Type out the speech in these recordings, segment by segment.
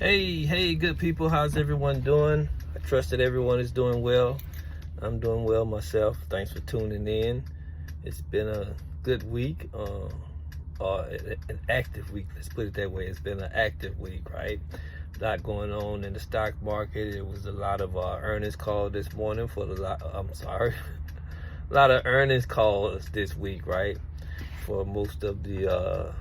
Hey, good people. How's everyone doing? I trust that everyone is doing well. I'm doing well myself. Thanks for tuning in. It's been a good week, an active week. Let's put it that way. It's been an active week, right? A lot going on in the stock market. It was a lot of earnings call this morning a lot of earnings calls this week, right? For most of the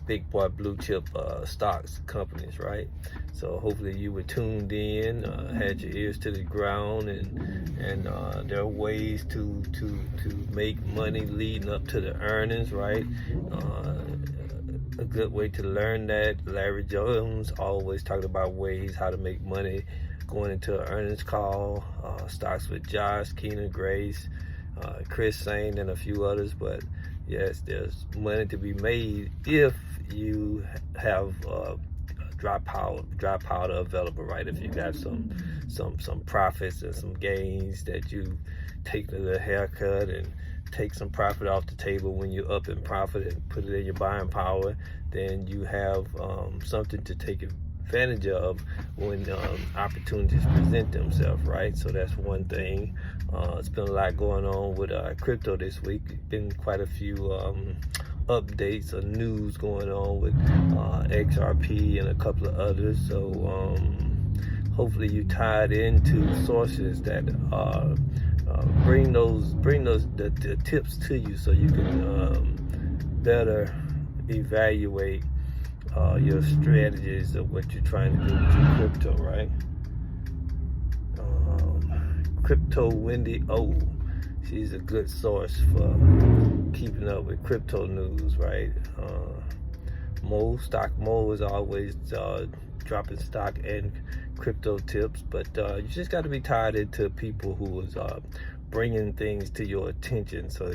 big boy blue chip stocks companies, right? So hopefully you were tuned in, had your ears to the ground, and there are ways to make money leading up to the earnings, right? A good way to learn that. Larry Jones always talked about ways how to make money going into an earnings call. Stocks with Josh, Keenan, Grace, Chris Sain, and a few others. But yes, there's money to be made if you have dry powder available, right? If you got some profits and some gains that you take a little haircut and take some profit off the table when you're up in profit and put it in your buying power, then you have something to take advantage of when opportunities present themselves, right? So that's one thing. It's been a lot going on with crypto this week. Been quite a few updates or news going on with XRP and a couple of others. So hopefully you tied into sources that bring the tips to you, so you can better evaluate your strategies of what you're trying to do with your crypto, right? Crypto Wendy O, she's a good source for keeping up with crypto news, right? Stock Mo is always dropping stock and crypto tips, but you just got to be tied into people who is bringing things to your attention. So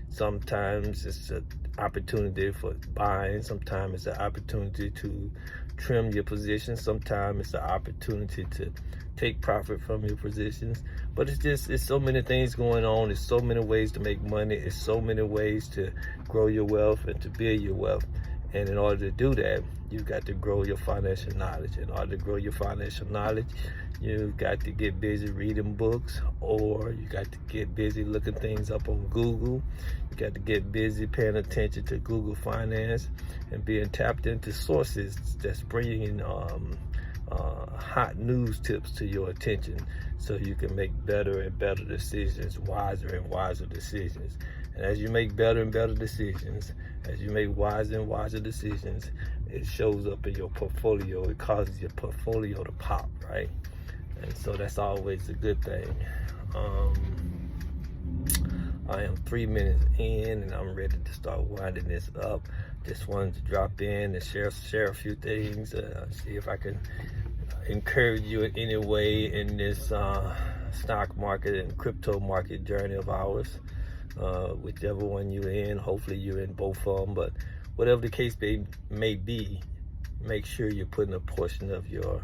sometimes it's an opportunity for buying, sometimes it's an opportunity to trim your position, sometimes it's an opportunity to take profit from your positions. But it's so many things going on. There's so many ways to make money. There's so many ways to grow your wealth and to build your wealth. And in order to do that, you've got to grow your financial knowledge. In order to grow your financial knowledge, you've got to get busy reading books, or you got to get busy looking things up on Google. You got to get busy paying attention to Google Finance and being tapped into sources that's bringing hot news tips to your attention, so you can make better and better decisions, wiser and wiser decisions. And as you make better and better decisions, as you make wiser and wiser decisions, it shows up in your portfolio. It causes your portfolio to pop, right? And so that's always a good thing. I am 3 minutes in and I'm ready to start winding this up. Just wanted to drop in and share a few things, see if I can encourage you in any way in this stock market and crypto market journey of ours. Whichever one you're in, hopefully you're in both of them, but whatever the case may be, make sure you're putting a portion of your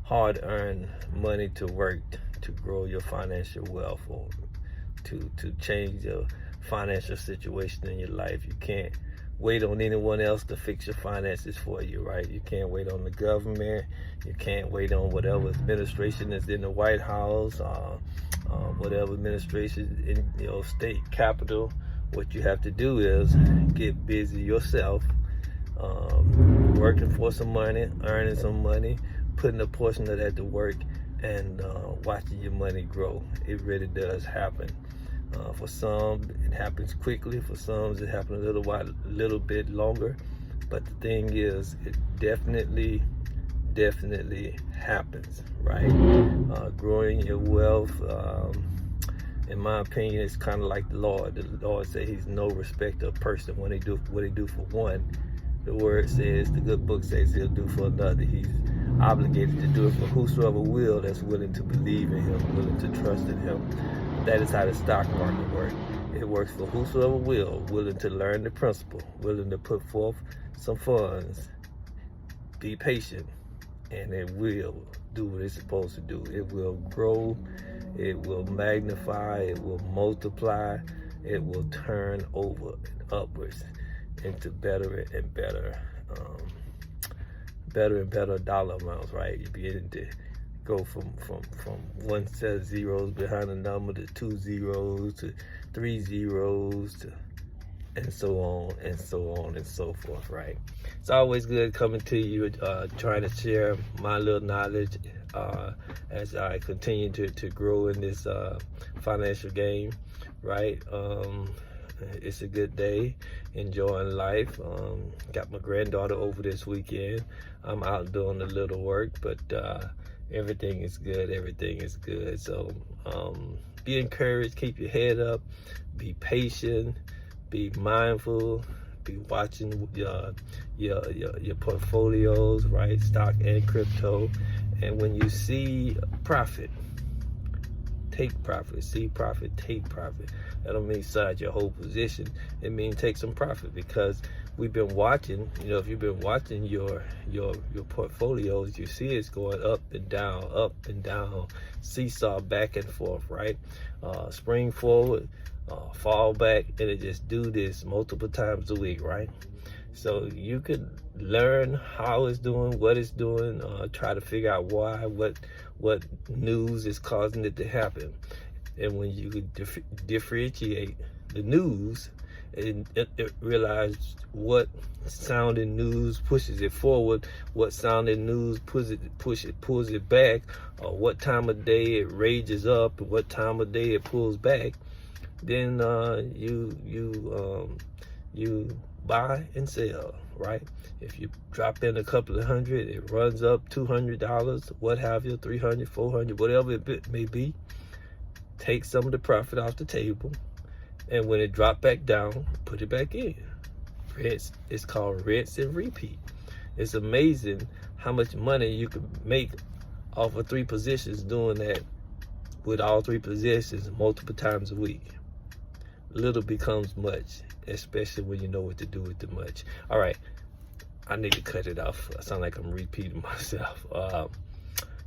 hard-earned money to work to grow your financial wealth, or to change your financial situation in your life. You can't wait on anyone else to fix your finances for you, right? You can't wait on the government. You can't wait on whatever administration is in the White House, whatever administration in your state capital. What you have to do is get busy yourself, working for some money, earning some money, putting a portion of that to work, and watching your money grow. It really does happen. For some, it happens quickly. For some, it happens a little bit longer. But the thing is, it definitely happens, right? Growing your wealth, in my opinion, it's kind of like the Lord. The Lord said He's no respecter of person. When He do what He do for one, the Word says, the good book says He'll do for another. He's obligated to do it for whosoever will, that's willing to believe in Him, willing to trust in Him. That is how the stock market works. It works for whosoever will, willing to learn the principle, willing to put forth some funds, be patient, and it will do what it's supposed to do. It will grow, it will magnify, it will multiply, it will turn over and upwards into better and better better and better dollar amounts, right? You begin to go from one set of zeros behind a number to 2 zeros to 3 zeros to, and so on and so on and so forth, right? It's always good coming to you, trying to share my little knowledge as I continue to grow in this financial game, right? It's a good day, enjoying life. Got my granddaughter over this weekend. I'm out doing a little work, but everything is good. Everything is good. So be encouraged. Keep your head up. Be patient. Be mindful. Be watching your portfolios, right? Stock and crypto. And when you see profit, take profit. See profit, take profit. That don't mean side your whole position. It means take some profit, because we've been watching, if you've been watching your portfolios, you see it's going up and down, seesaw back and forth, right? Spring forward, fall back, and it just do this multiple times a week, right? So you could learn how it's doing, what it's doing, try to figure out why, what news is causing it to happen. And when you differentiate the news and realize what sounding news pushes it forward, what sounding news pulls it back, or what time of day it rages up, and what time of day it pulls back, then you buy and sell, right? If you drop in a couple of hundred, it runs up $200, what have you, 300, 400, whatever it may be. Take some of the profit off the table, and when it drop back down, put it back in. It's called rinse and repeat. It's amazing how much money you can make off of 3 positions doing that with all 3 positions multiple times a week. Little becomes much, especially when you know what to do with the much. All right, I need to cut it off. I sound like I'm repeating myself.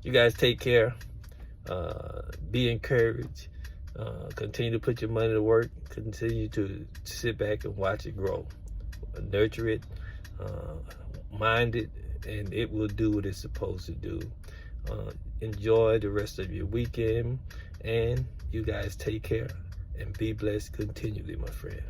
You guys take care. Be encouraged. Continue to put your money to work. Continue to sit back and watch it grow. Nurture it, mind it, and it will do what it's supposed to do. Enjoy the rest of your weekend, and you guys take care and be blessed continually, my friend.